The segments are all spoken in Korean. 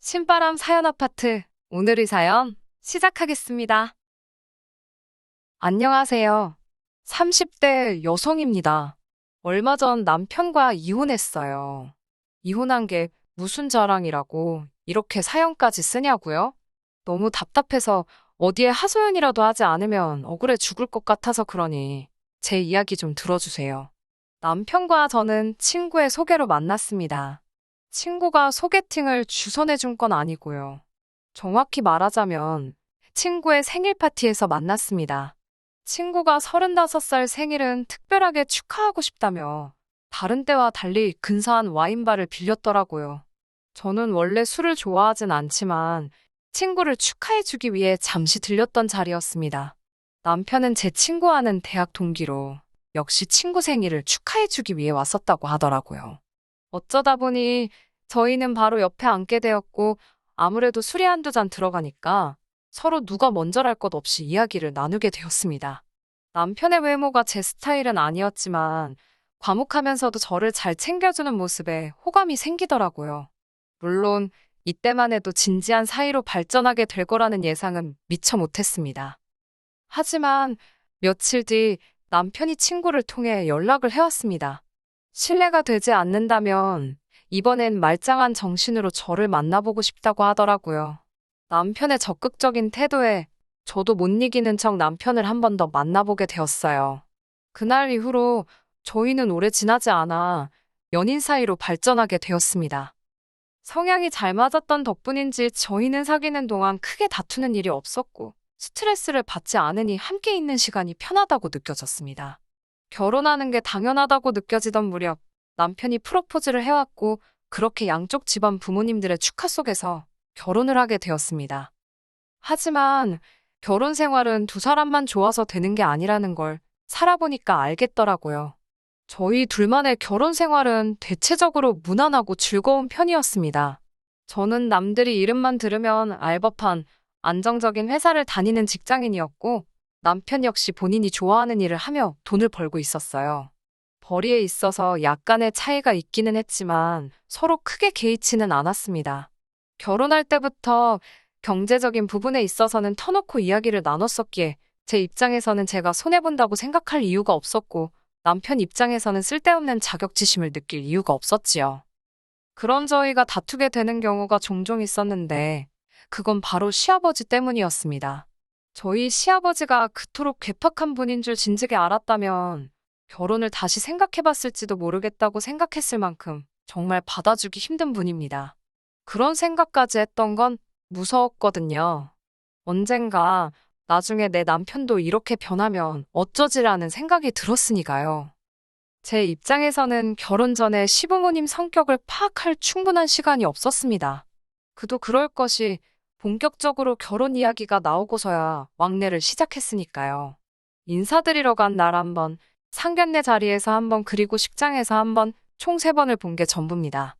신바람 사연 아파트. 오늘의 사연 시작하겠습니다. 안녕하세요. 30대 여성입니다. 얼마 전 남편과 이혼했어요. 이혼한 게 무슨 자랑이라고 이렇게 사연까지 쓰냐고요? 너무 답답해서 어디에 하소연이라도 하지 않으면 억울해 죽을 것 같아서 그러니 제 이야기 좀 들어주세요. 남편과 저는 친구의 소개로 만났습니다. 친구가 소개팅을 주선해 준 건 아니고요. 정확히 말하자면 친구의 생일 파티에서 만났습니다. 친구가 35살 생일은 특별하게 축하하고 싶다며 다른 때와 달리 근사한 와인바를 빌렸더라고요. 저는 원래 술을 좋아하진 않지만 친구를 축하해주기 위해 잠시 들렸던 자리였습니다. 남편은 제 친구와는 대학 동기로 역시 친구 생일을 축하해주기 위해 왔었다고 하더라고요. 어쩌다 보니 저희는 바로 옆에 앉게 되었고 아무래도 술이 한두 잔 들어가니까 서로 누가 먼저랄 것 없이 이야기를 나누게 되었습니다. 남편의 외모가 제 스타일은 아니었지만 과묵하면서도 저를 잘 챙겨주는 모습에 호감이 생기더라고요. 물론 이때만 해도 진지한 사이로 발전하게 될 거라는 예상은 미처 못했습니다. 하지만 며칠 뒤 남편이 친구를 통해 연락을 해왔습니다. 신뢰가 되지 않는다면 이번엔 말짱한 정신으로 저를 만나보고 싶다고 하더라고요. 남편의 적극적인 태도에 저도 못 이기는 척 남편을 한 번 더 만나보게 되었어요. 그날 이후로 저희는 오래 지나지 않아 연인 사이로 발전하게 되었습니다. 성향이 잘 맞았던 덕분인지 저희는 사귀는 동안 크게 다투는 일이 없었고 스트레스를 받지 않으니 함께 있는 시간이 편하다고 느껴졌습니다. 결혼하는 게 당연하다고 느껴지던 무렵 남편이 프로포즈를 해왔고 그렇게 양쪽 집안 부모님들의 축하 속에서 결혼을 하게 되었습니다. 하지만 결혼 생활은 두 사람만 좋아서 되는 게 아니라는 걸 살아보니까 알겠더라고요. 저희 둘만의 결혼 생활은 대체적으로 무난하고 즐거운 편이었습니다. 저는 남들이 이름만 들으면 알 법한 안정적인 회사를 다니는 직장인이었고 남편 역시 본인이 좋아하는 일을 하며 돈을 벌고 있었어요. 벌이에 있어서 약간의 차이가 있기는 했지만 서로 크게 개의치는 않았습니다. 결혼할 때부터 경제적인 부분에 있어서는 터놓고 이야기를 나눴었기에 제 입장에서는 제가 손해본다고 생각할 이유가 없었고 남편 입장에서는 쓸데없는 자격지심을 느낄 이유가 없었지요. 그런 저희가 다투게 되는 경우가 종종 있었는데 그건 바로 시아버지 때문이었습니다. 저희 시아버지가 그토록 괴팍한 분인 줄 진즉에 알았다면 결혼을 다시 생각해봤을지도 모르겠다고 생각했을 만큼 정말 받아주기 힘든 분입니다. 그런 생각까지 했던 건 무서웠거든요. 언젠가 나중에 내 남편도 이렇게 변하면 어쩌지라는 생각이 들었으니까요. 제 입장에서는 결혼 전에 시부모님 성격을 파악할 충분한 시간이 없었습니다. 그도 그럴 것이 본격적으로 결혼 이야기가 나오고서야 왕래를 시작했으니까요. 인사드리러 간 날 한 번, 상견례 자리에서 한 번, 그리고 식장에서 한 번, 총 3번을 본 게 전부입니다.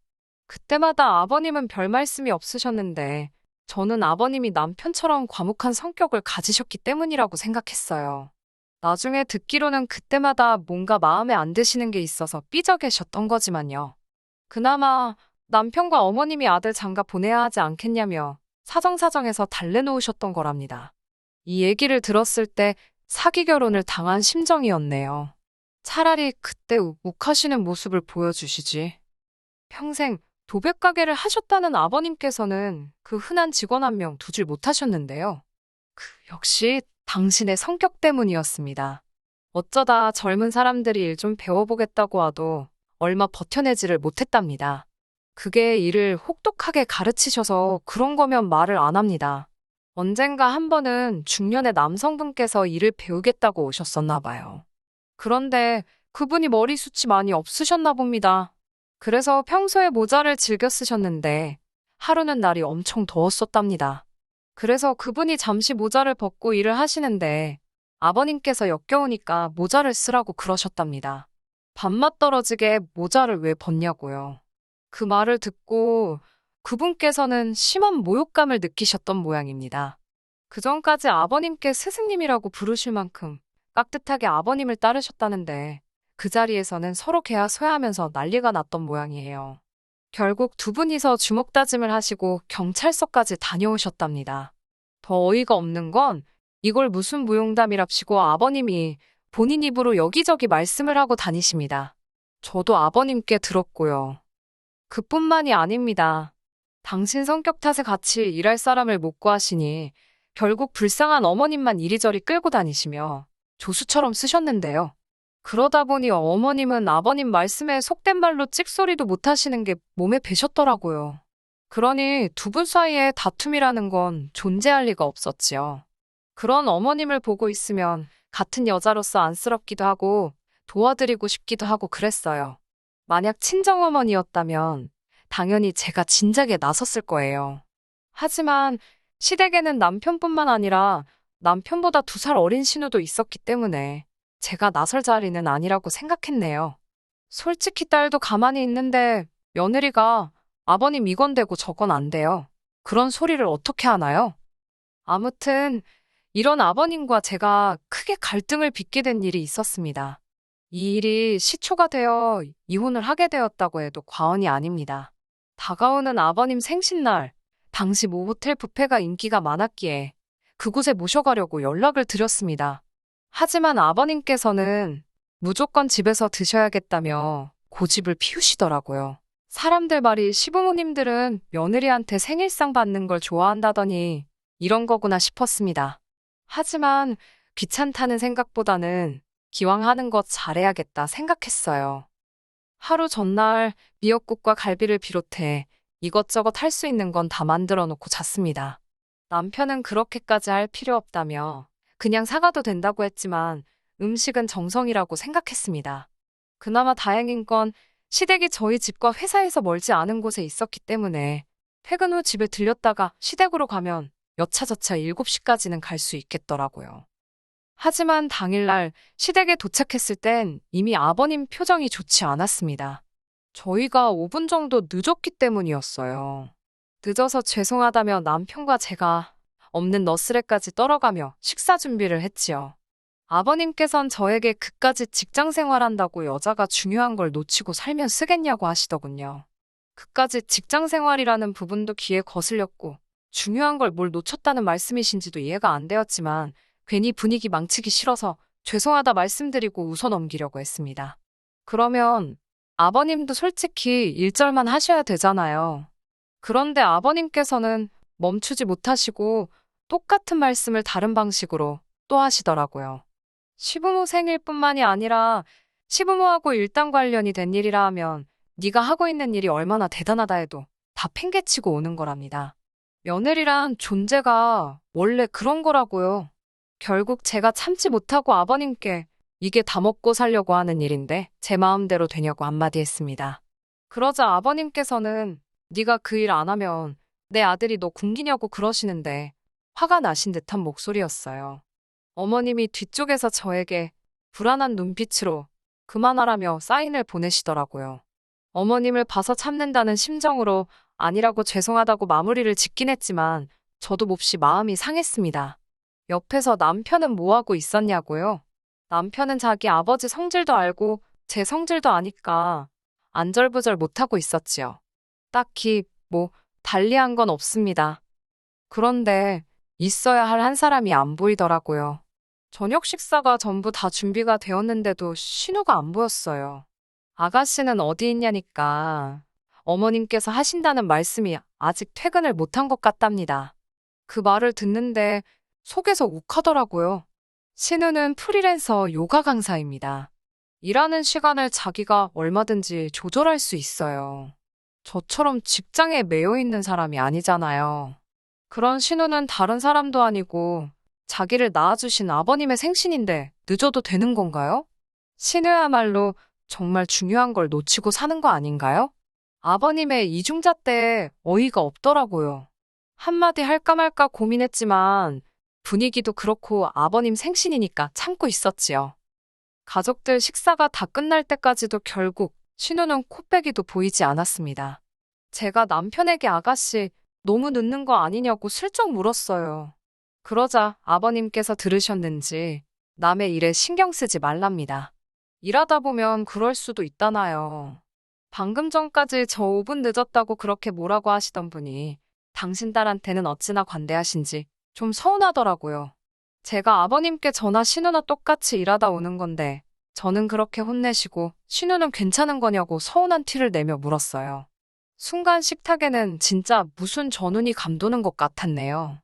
그때마다 아버님은 별 말씀이 없으셨는데 저는 아버님이 남편처럼 과묵한 성격을 가지셨기 때문이라고 생각했어요. 나중에 듣기로는 그때마다 뭔가 마음에 안 드시는 게 있어서 삐져 계셨던 거지만요. 그나마 남편과 어머님이 아들 장가 보내야 하지 않겠냐며 사정사정해서 달래놓으셨던 거랍니다. 이 얘기를 들었을 때 사기 결혼을 당한 심정이었네요. 차라리 그때 욱하시는 모습을 보여주시지. 평생 도백 가게를 하셨다는 아버님께서는 그 흔한 직원 한 명 두질 못하셨는데요. 역시 당신의 성격 때문이었습니다. 어쩌다 젊은 사람들이 일 좀 배워보겠다고 하도 얼마 버텨내지를 못했답니다. 그게 일을 혹독하게 가르치셔서 그런 거면 말을 안 합니다. 언젠가 한 번은 중년의 남성분께서 일을 배우겠다고 오셨었나 봐요. 그런데 그분이 머리숱이 많이 없으셨나 봅니다. 그래서 평소에 모자를 즐겨 쓰셨는데 하루는 날이 엄청 더웠었답니다. 그래서 그분이 잠시 모자를 벗고 일을 하시는데 아버님께서 역겨우니까 모자를 쓰라고 그러셨답니다. 밥맛 떨어지게 모자를 왜 벗냐고요. 그 말을 듣고 그분께서는 심한 모욕감을 느끼셨던 모양입니다. 그전까지 아버님께 스승님이라고 부르실 만큼 깍듯하게 아버님을 따르셨다는데 그 자리에서는 서로 개하소야하면서 난리가 났던 모양이에요. 결국 두 분이서 주먹다짐을 하시고 경찰서까지 다녀오셨답니다. 더 어이가 없는 건 이걸 무슨 무용담이랍시고 아버님이 본인 입으로 여기저기 말씀을 하고 다니십니다. 저도 아버님께 들었고요. 그뿐만이 아닙니다. 당신 성격 탓에 같이 일할 사람을 못 구하시니 결국 불쌍한 어머님만 이리저리 끌고 다니시며 조수처럼 쓰셨는데요. 그러다 보니 어머님은 아버님 말씀에 속된 말로 찍소리도 못 하시는 게 몸에 배셨더라고요. 그러니 두 분 사이에 다툼이라는 건 존재할 리가 없었지요. 그런 어머님을 보고 있으면 같은 여자로서 안쓰럽기도 하고 도와드리고 싶기도 하고 그랬어요. 만약 친정어머니였다면 당연히 제가 진작에 나섰을 거예요. 하지만 시댁에는 남편뿐만 아니라 남편보다 2살 어린 신우도 있었기 때문에 제가 나설 자리는 아니라고 생각했네요. 솔직히 딸도 가만히 있는데 며느리가 아버님 이건 되고 저건 안 돼요. 그런 소리를 어떻게 하나요? 아무튼 이런 아버님과 제가 크게 갈등을 빚게 된 일이 있었습니다. 이 일이 시초가 되어 이혼을 하게 되었다고 해도 과언이 아닙니다. 다가오는 아버님 생신날, 당시 모 호텔 뷔페가 인기가 많았기에 그곳에 모셔가려고 연락을 드렸습니다. 하지만 아버님께서는 무조건 집에서 드셔야겠다며 고집을 피우시더라고요. 사람들 말이 시부모님들은 며느리한테 생일상 받는 걸 좋아한다더니 이런 거구나 싶었습니다. 하지만 귀찮다는 생각보다는 기왕 하는 것 잘해야겠다 생각했어요. 하루 전날 미역국과 갈비를 비롯해 이것저것 할 수 있는 건 다 만들어 놓고 잤습니다. 남편은 그렇게까지 할 필요 없다며 그냥 사가도 된다고 했지만 음식은 정성이라고 생각했습니다. 그나마 다행인 건 시댁이 저희 집과 회사에서 멀지 않은 곳에 있었기 때문에 퇴근 후 집에 들렸다가 시댁으로 가면 여차저차 7시까지는 갈 수 있겠더라고요. 하지만 당일날 시댁에 도착했을 땐 이미 아버님 표정이 좋지 않았습니다. 저희가 5분 정도 늦었기 때문이었어요. 늦어서 죄송하다며 남편과 제가 없는 너스레까지 떨어가며 식사 준비를 했지요. 아버님께선 저에게 그까짓 직장 생활한다고 여자가 중요한 걸 놓치고 살면 쓰겠냐고 하시더군요. 그까짓 직장 생활이라는 부분도 귀에 거슬렸고 중요한 걸 뭘 놓쳤다는 말씀이신지도 이해가 안 되었지만 괜히 분위기 망치기 싫어서 죄송하다 말씀드리고 웃어 넘기려고 했습니다. 그러면 아버님도 솔직히 1절만 하셔야 되잖아요. 그런데 아버님께서는 멈추지 못하시고 똑같은 말씀을 다른 방식으로 또 하시더라고요. 시부모 생일뿐만이 아니라 시부모하고 일당 관련이 된 일이라 하면 네가 하고 있는 일이 얼마나 대단하다 해도 다 팽개치고 오는 거랍니다. 며느리란 존재가 원래 그런 거라고요. 결국 제가 참지 못하고 아버님께 이게 다 먹고 살려고 하는 일인데 제 마음대로 되냐고 한마디 했습니다. 그러자 아버님께서는 네가 그 일 안 하면 내 아들이 너 굶기냐고 그러시는데 화가 나신 듯한 목소리였어요. 어머님이 뒤쪽에서 저에게 불안한 눈빛으로 그만하라며 사인을 보내시더라고요. 어머님을 봐서 참는다는 심정으로 아니라고 죄송하다고 마무리를 짓긴 했지만 저도 몹시 마음이 상했습니다. 옆에서 남편은 뭐하고 있었냐고요? 남편은 자기 아버지 성질도 알고 제 성질도 아니까 안절부절 못하고 있었지요. 딱히 달리한 건 없습니다. 그런데 있어야 할 한 사람이 안 보이더라고요. 저녁 식사가 전부 다 준비가 되었는데도 신우가 안 보였어요. 아가씨는 어디 있냐니까 어머님께서 하신다는 말씀이 아직 퇴근을 못한 것 같답니다. 그 말을 듣는데 속에서 욱하더라고요. 신우는 프리랜서 요가 강사입니다. 일하는 시간을 자기가 얼마든지 조절할 수 있어요. 저처럼 직장에 매여 있는 사람이 아니잖아요. 그런 신우는 다른 사람도 아니고 자기를 낳아주신 아버님의 생신인데 늦어도 되는 건가요? 신우야말로 정말 중요한 걸 놓치고 사는 거 아닌가요? 아버님의 이중자 때 어이가 없더라고요. 한마디 할까 말까 고민했지만 분위기도 그렇고 아버님 생신이니까 참고 있었지요. 가족들 식사가 다 끝날 때까지도 결국 신우는 코빼기도 보이지 않았습니다. 제가 남편에게 아가씨 너무 늦는 거 아니냐고 슬쩍 물었어요. 그러자 아버님께서 들으셨는지 남의 일에 신경 쓰지 말랍니다. 일하다 보면 그럴 수도 있다나요. 방금 전까지 저 5분 늦었다고 그렇게 뭐라고 하시던 분이 당신 딸한테는 어찌나 관대하신지 좀 서운하더라고요. 제가 아버님께 저나 신우나 똑같이 일하다 오는 건데 저는 그렇게 혼내시고 신우는 괜찮은 거냐고 서운한 티를 내며 물었어요. 순간 식탁에는 진짜 무슨 전운이 감도는 것 같았네요.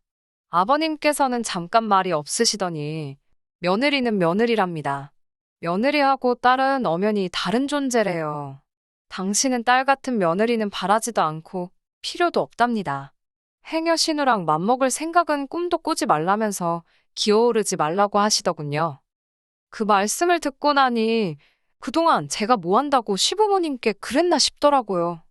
아버님께서는 잠깐 말이 없으시더니 며느리는 며느리랍니다. 며느리하고 딸은 엄연히 다른 존재래요. 당신은 딸 같은 며느리는 바라지도 않고 필요도 없답니다. 행여 신우랑 맘먹을 생각은 꿈도 꾸지 말라면서 기어오르지 말라고 하시더군요. 그 말씀을 듣고 나니 그동안 제가 뭐 한다고 시부모님께 그랬나 싶더라고요.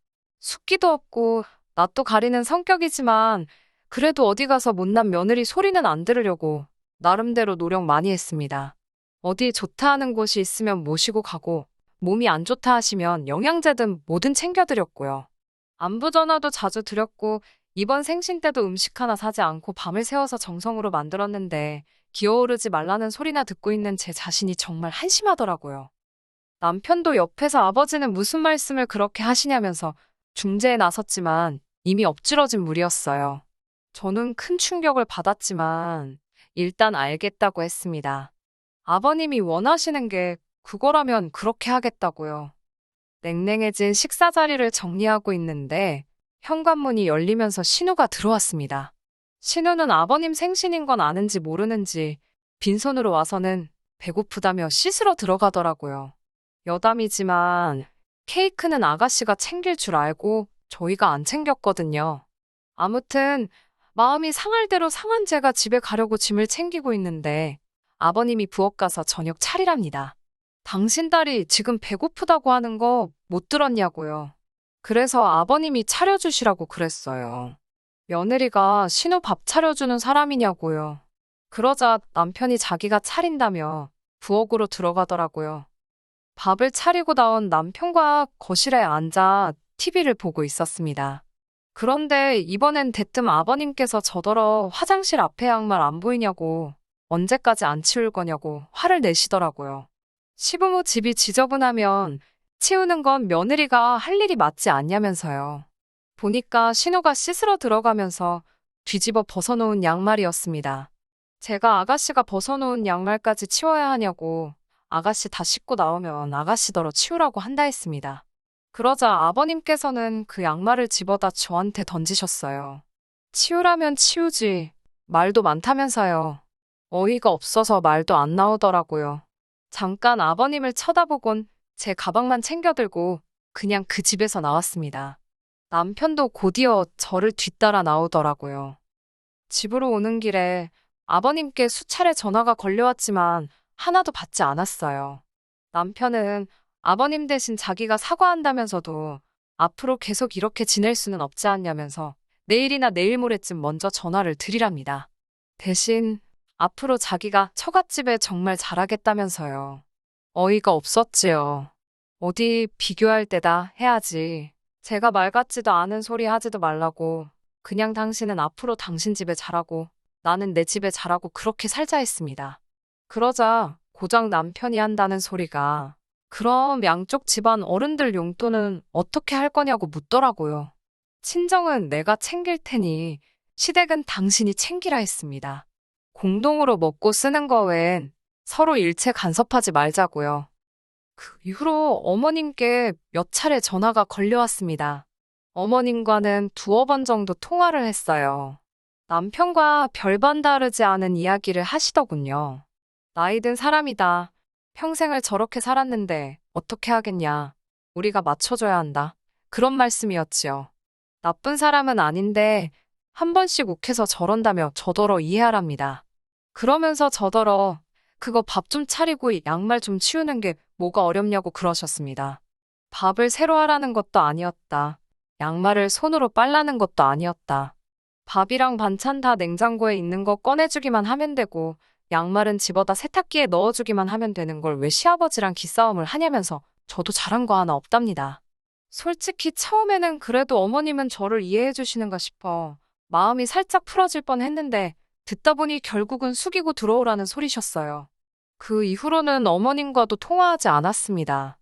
숫기도 없고 낯도 가리는 성격이지만 그래도 어디 가서 못난 며느리 소리는 안 들으려고 나름대로 노력 많이 했습니다. 어디 좋다 하는 곳이 있으면 모시고 가고 몸이 안 좋다 하시면 영양제든 뭐든 챙겨드렸고요. 안부 전화도 자주 드렸고 이번 생신 때도 음식 하나 사지 않고 밤을 새워서 정성으로 만들었는데 기어오르지 말라는 소리나 듣고 있는 제 자신이 정말 한심하더라고요. 남편도 옆에서 아버지는 무슨 말씀을 그렇게 하시냐면서 중재에 나섰지만 이미 엎질러진 물이었어요. 저는 큰 충격을 받았지만 일단 알겠다고 했습니다. 아버님이 원하시는 게 그거라면 그렇게 하겠다고요. 냉랭해진 식사 자리를 정리하고 있는데 현관문이 열리면서 신우가 들어왔습니다. 신우는 아버님 생신인 건 아는지 모르는지 빈손으로 와서는 배고프다며 씻으러 들어가더라고요. 여담이지만 케이크는 아가씨가 챙길 줄 알고 저희가 안 챙겼거든요. 아무튼 마음이 상할 대로 상한 제가 집에 가려고 짐을 챙기고 있는데 아버님이 부엌 가서 저녁 차리랍니다. 당신 딸이 지금 배고프다고 하는 거 못 들었냐고요. 그래서 아버님이 차려주시라고 그랬어요. 며느리가 신우 밥 차려주는 사람이냐고요. 그러자 남편이 자기가 차린다며 부엌으로 들어가더라고요. 밥을 차리고 나온 남편과 거실에 앉아 TV를 보고 있었습니다. 그런데 이번엔 대뜸 아버님께서 저더러 화장실 앞에 양말 안 보이냐고 언제까지 안 치울 거냐고 화를 내시더라고요. 시부모 집이 지저분하면 치우는 건 며느리가 할 일이 맞지 않냐면서요. 보니까 신우가 씻으러 들어가면서 뒤집어 벗어놓은 양말이었습니다. 제가 아가씨가 벗어놓은 양말까지 치워야 하냐고 아가씨 다 씻고 나오면 아가씨더러 치우라고 한다 했습니다. 그러자 아버님께서는 그 양말을 집어다 저한테 던지셨어요. 치우라면 치우지. 말도 많다면서요. 어이가 없어서 말도 안 나오더라고요. 잠깐 아버님을 쳐다보곤 제 가방만 챙겨들고 그냥 그 집에서 나왔습니다. 남편도 곧이어 저를 뒤따라 나오더라고요. 집으로 오는 길에 아버님께 수차례 전화가 걸려왔지만 하나도 받지 않았어요. 남편은 아버님 대신 자기가 사과한다면서도 앞으로 계속 이렇게 지낼 수는 없지 않냐면서 내일이나 내일 모레쯤 먼저 전화를 드리랍니다. 대신 앞으로 자기가 처갓집에 정말 잘하겠다면서요. 어이가 없었지요. 어디 비교할 때다 해야지. 제가 말 같지도 않은 소리 하지도 말라고 그냥 당신은 앞으로 당신 집에 잘하고 나는 내 집에 잘하고 그렇게 살자 했습니다. 그러자 고작 남편이 한다는 소리가 그럼 양쪽 집안 어른들 용돈은 어떻게 할 거냐고 묻더라고요. 친정은 내가 챙길 테니 시댁은 당신이 챙기라 했습니다. 공동으로 먹고 쓰는 거 외엔 서로 일체 간섭하지 말자고요. 그 이후로 어머님께 몇 차례 전화가 걸려왔습니다. 어머님과는 두어 번 정도 통화를 했어요. 남편과 별반 다르지 않은 이야기를 하시더군요. 나이 든 사람이다. 평생을 저렇게 살았는데 어떻게 하겠냐. 우리가 맞춰줘야 한다. 그런 말씀이었지요. 나쁜 사람은 아닌데 한 번씩 욱해서 저런다며 저더러 이해하랍니다. 그러면서 저더러 그거 밥 좀 차리고 양말 좀 치우는 게 뭐가 어렵냐고 그러셨습니다. 밥을 새로 하라는 것도 아니었다. 양말을 손으로 빨라는 것도 아니었다. 밥이랑 반찬 다 냉장고에 있는 거 꺼내주기만 하면 되고 양말은 집어다 세탁기에 넣어주기만 하면 되는 걸 왜 시아버지랑 기싸움을 하냐면서 저도 잘한 거 하나 없답니다. 솔직히 처음에는 그래도 어머님은 저를 이해해 주시는가 싶어 마음이 살짝 풀어질 뻔 했는데 듣다 보니 결국은 숙이고 들어오라는 소리셨어요. 그 이후로는 어머님과도 통화하지 않았습니다.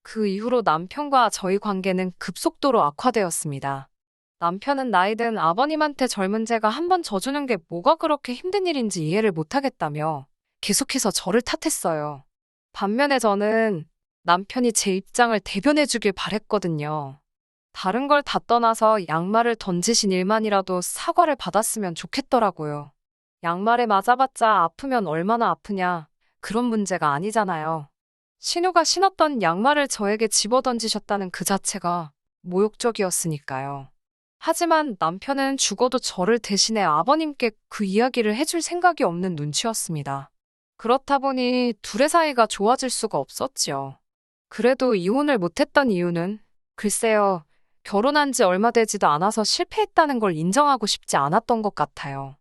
그 이후로 남편과 저희 관계는 급속도로 악화되었습니다. 남편은 나이 든 아버님한테 젊은 제가 한 번 져주는 게 뭐가 그렇게 힘든 일인지 이해를 못하겠다며 계속해서 저를 탓했어요. 반면에 저는 남편이 제 입장을 대변해 주길 바랬거든요. 다른 걸 다 떠나서 양말을 던지신 일만이라도 사과를 받았으면 좋겠더라고요. 양말에 맞아봤자 아프면 얼마나 아프냐. 그런 문제가 아니잖아요. 신우가 신었던 양말을 저에게 집어던지셨다는 그 자체가 모욕적이었으니까요. 하지만 남편은 죽어도 저를 대신해 아버님께 그 이야기를 해줄 생각이 없는 눈치였습니다. 그렇다 보니 둘의 사이가 좋아질 수가 없었지요. 그래도 이혼을 못했던 이유는 글쎄요, 결혼한 지 얼마 되지도 않아서 실패했다는 걸 인정하고 싶지 않았던 것 같아요.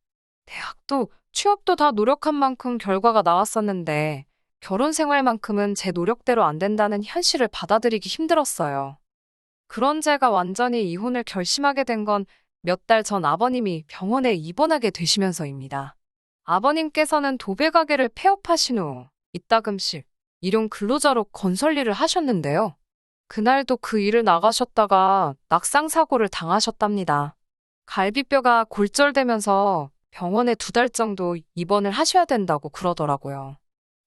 대학도 취업도 다 노력한 만큼 결과가 나왔었는데 결혼 생활만큼은 제 노력대로 안 된다는 현실을 받아들이기 힘들었어요. 그런 제가 완전히 이혼을 결심하게 된 건 몇 달 전 아버님이 병원에 입원하게 되시면서입니다. 아버님께서는 도배 가게를 폐업하신 후 이따금씩 일용 근로자로 건설 일을 하셨는데요. 그날도 그 일을 나가셨다가 낙상 사고를 당하셨답니다. 갈비뼈가 골절되면서 병원에 2달 정도 입원을 하셔야 된다고 그러더라고요.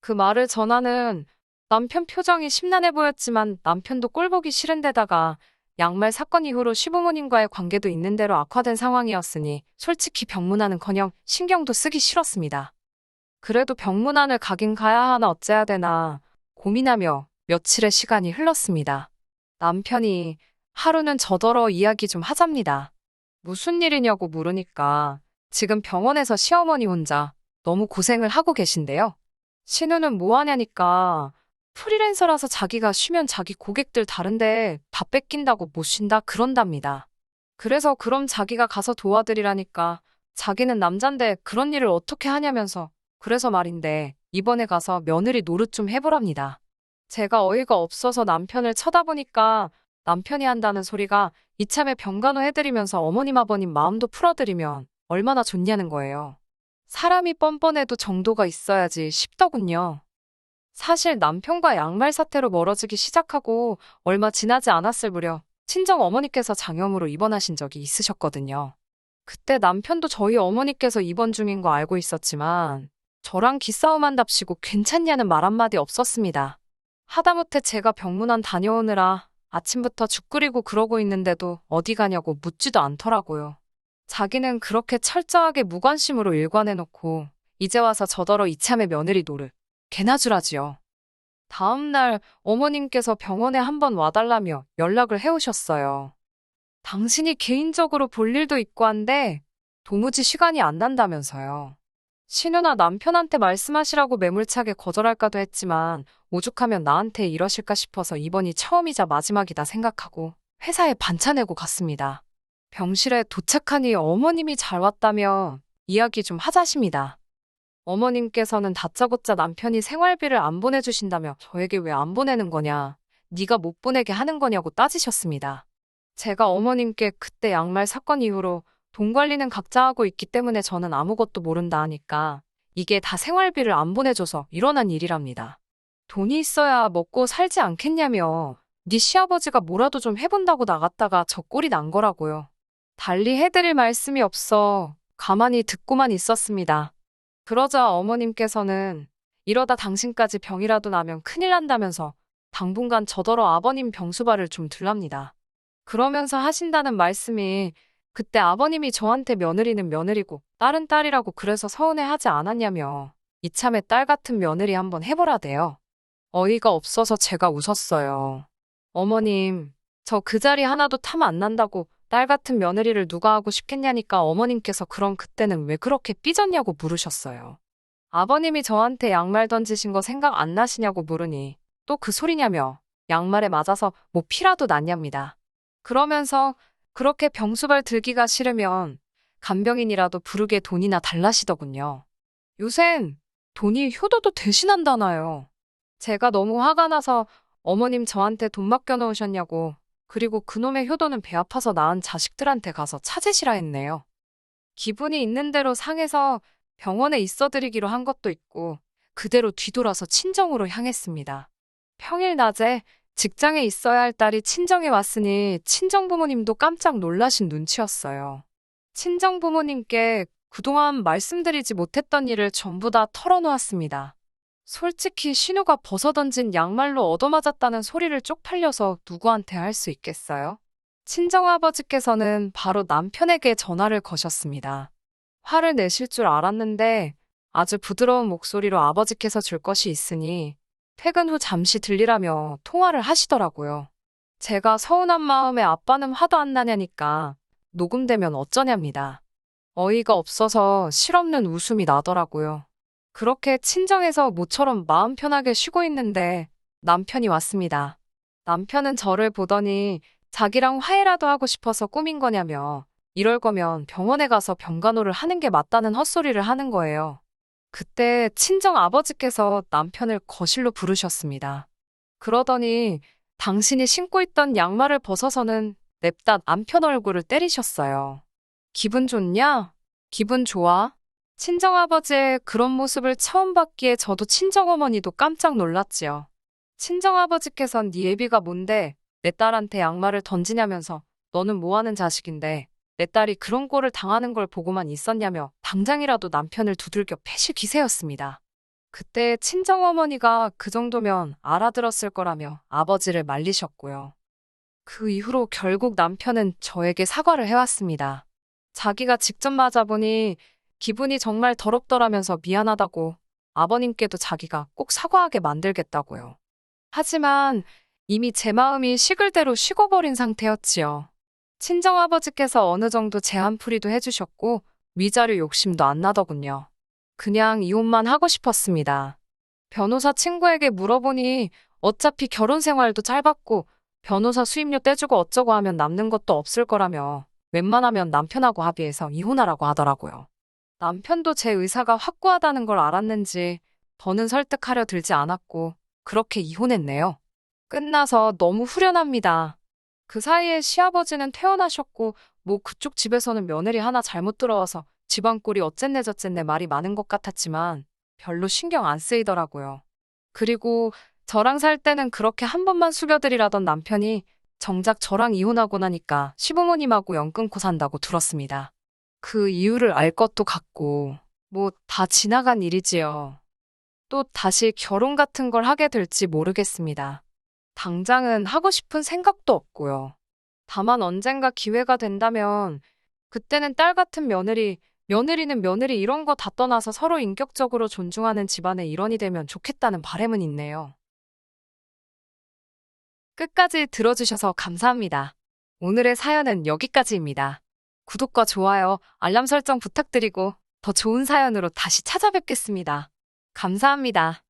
그 말을 전하는 남편 표정이 심란해 보였지만 남편도 꼴보기 싫은 데다가 양말 사건 이후로 시부모님과의 관계도 있는 대로 악화된 상황이었으니 솔직히 병문안은커녕 신경도 쓰기 싫었습니다. 그래도 병문안을 가긴 가야 하나 어째야 되나 고민하며 며칠의 시간이 흘렀습니다. 남편이 하루는 저더러 이야기 좀 하잡니다. 무슨 일이냐고 물으니까 지금 병원에서 시어머니 혼자 너무 고생을 하고 계신데요. 신우는 뭐 하냐니까 프리랜서라서 자기가 쉬면 자기 고객들 다른데 다 뺏긴다고 못 쉰다 그런답니다. 그래서 그럼 자기가 가서 도와드리라니까 자기는 남잔데 그런 일을 어떻게 하냐면서 그래서 말인데 이번에 가서 며느리 노릇 좀 해보랍니다. 제가 어이가 없어서 남편을 쳐다보니까 남편이 한다는 소리가 이참에 병간호 해드리면서 어머님 아버님 마음도 풀어드리면 얼마나 좋냐는 거예요. 사람이 뻔뻔해도 정도가 있어야지 싶더군요. 사실 남편과 양말 사태로 멀어지기 시작하고 얼마 지나지 않았을 무렵 친정 어머니께서 장염으로 입원하신 적이 있으셨거든요. 그때 남편도 저희 어머니께서 입원 중인 거 알고 있었지만 저랑 기싸움한답시고 괜찮냐는 말 한마디 없었습니다. 하다못해 제가 병문안 다녀오느라 아침부터 죽 끓이고 그러고 있는데도 어디 가냐고 묻지도 않더라고요. 자기는 그렇게 철저하게 무관심으로 일관해놓고 이제 와서 저더러 이참에 며느리 노릇 개나 주라지요. 다음 날 어머님께서 병원에 한번 와달라며 연락을 해오셨어요. 당신이 개인적으로 볼 일도 있고 한데 도무지 시간이 안 난다면서요. 신우나 남편한테 말씀하시라고 매몰차게 거절할까도 했지만 오죽하면 나한테 이러실까 싶어서 이번이 처음이자 마지막이다 생각하고 회사에 반차 내고 갔습니다. 병실에 도착하니 어머님이 잘 왔다며 이야기 좀 하자십니다. 어머님께서는 다짜고짜 남편이 생활비를 안 보내주신다며 저에게 왜 안 보내는 거냐, 네가 못 보내게 하는 거냐고 따지셨습니다. 제가 어머님께 그때 양말 사건 이후로 돈 관리는 각자 하고 있기 때문에 저는 아무것도 모른다 하니까 이게 다 생활비를 안 보내줘서 일어난 일이랍니다. 돈이 있어야 먹고 살지 않겠냐며 네 시아버지가 뭐라도 좀 해본다고 나갔다가 저 꼴이 난 거라고요. 달리 해드릴 말씀이 없어 가만히 듣고만 있었습니다. 그러자 어머님께서는 이러다 당신까지 병이라도 나면 큰일 난다면서 당분간 저더러 아버님 병수발을 좀 둘랍니다. 그러면서 하신다는 말씀이 그때 아버님이 저한테 며느리는 며느리고 딸은 딸이라고 그래서 서운해하지 않았냐며 이참에 딸 같은 며느리 한번 해보라대요. 어이가 없어서 제가 웃었어요. 어머님, 저 그 자리 하나도 탐 안 난다고 딸 같은 며느리를 누가 하고 싶겠냐니까 어머님께서 그럼 그때는 왜 그렇게 삐졌냐고 물으셨어요. 아버님이 저한테 양말 던지신 거 생각 안 나시냐고 물으니 또 그 소리냐며 양말에 맞아서 뭐 피라도 났냐입니다. 그러면서 그렇게 병수발 들기가 싫으면 간병인이라도 부르게 돈이나 달라시더군요. 요샌 돈이 효도도 대신한다나요. 제가 너무 화가 나서 어머님 저한테 돈 맡겨놓으셨냐고 그리고 그놈의 효도는 배 아파서 낳은 자식들한테 가서 찾으시라 했네요. 기분이 있는 대로 상해서 병원에 있어드리기로 한 것도 있고 그대로 뒤돌아서 친정으로 향했습니다. 평일 낮에 직장에 있어야 할 딸이 친정에 왔으니 친정부모님도 깜짝 놀라신 눈치였어요. 친정부모님께 그동안 말씀드리지 못했던 일을 전부 다 털어놓았습니다. 솔직히 신우가 벗어던진 양말로 얻어맞았다는 소리를 쪽팔려서 누구한테 할 수 있겠어요? 친정아버지께서는 바로 남편에게 전화를 거셨습니다. 화를 내실 줄 알았는데 아주 부드러운 목소리로 아버지께서 줄 것이 있으니 퇴근 후 잠시 들리라며 통화를 하시더라고요. 제가 서운한 마음에 아빠는 화도 안 나냐니까 녹음되면 어쩌냐입니다. 어이가 없어서 실없는 웃음이 나더라고요. 그렇게 친정에서 모처럼 마음 편하게 쉬고 있는데 남편이 왔습니다. 남편은 저를 보더니 자기랑 화해라도 하고 싶어서 꾸민 거냐며 이럴 거면 병원에 가서 병간호를 하는 게 맞다는 헛소리를 하는 거예요. 그때 친정 아버지께서 남편을 거실로 부르셨습니다. 그러더니 당신이 신고 있던 양말을 벗어서는 냅다 남편 얼굴을 때리셨어요. 기분 좋냐? 기분 좋아? 친정아버지의 그런 모습을 처음 봤기에 저도 친정어머니도 깜짝 놀랐지요. 친정아버지께선 네 애비가 뭔데 내 딸한테 양말을 던지냐면서 너는 뭐 하는 자식인데 내 딸이 그런 꼴을 당하는 걸 보고만 있었냐며 당장이라도 남편을 두들겨 패실 기세였습니다. 그때 친정어머니가 그 정도면 알아들었을 거라며 아버지를 말리셨고요. 그 이후로 결국 남편은 저에게 사과를 해왔습니다. 자기가 직접 맞아보니 기분이 정말 더럽더라면서 미안하다고 아버님께도 자기가 꼭 사과하게 만들겠다고요. 하지만 이미 제 마음이 식을 대로 식어버린 상태였지요. 친정아버지께서 어느 정도 제한풀이도 해주셨고 위자료 욕심도 안 나더군요. 그냥 이혼만 하고 싶었습니다. 변호사 친구에게 물어보니 어차피 결혼 생활도 짧았고 변호사 수임료 떼주고 어쩌고 하면 남는 것도 없을 거라며 웬만하면 남편하고 합의해서 이혼하라고 하더라고요. 남편도 제 의사가 확고하다는 걸 알았는지 더는 설득하려 들지 않았고 그렇게 이혼했네요. 끝나서 너무 후련합니다. 그 사이에 시아버지는 퇴원하셨고 뭐 그쪽 집에서는 며느리 하나 잘못 들어와서 집안 꼴이 어쨌네 저쨌네 말이 많은 것 같았지만 별로 신경 안 쓰이더라고요. 그리고 저랑 살 때는 그렇게 한 번만 숙여드리라던 남편이 정작 저랑 이혼하고 나니까 시부모님하고 연 끊고 산다고 들었습니다. 그 이유를 알 것도 같고 뭐 다 지나간 일이지요. 또 다시 결혼 같은 걸 하게 될지 모르겠습니다. 당장은 하고 싶은 생각도 없고요. 다만 언젠가 기회가 된다면 그때는 딸 같은 며느리, 며느리는 며느리 이런 거 다 떠나서 서로 인격적으로 존중하는 집안의 일원이 되면 좋겠다는 바람은 있네요. 끝까지 들어주셔서 감사합니다. 오늘의 사연은 여기까지입니다. 구독과 좋아요, 알람 설정 부탁드리고 더 좋은 사연으로 다시 찾아뵙겠습니다. 감사합니다.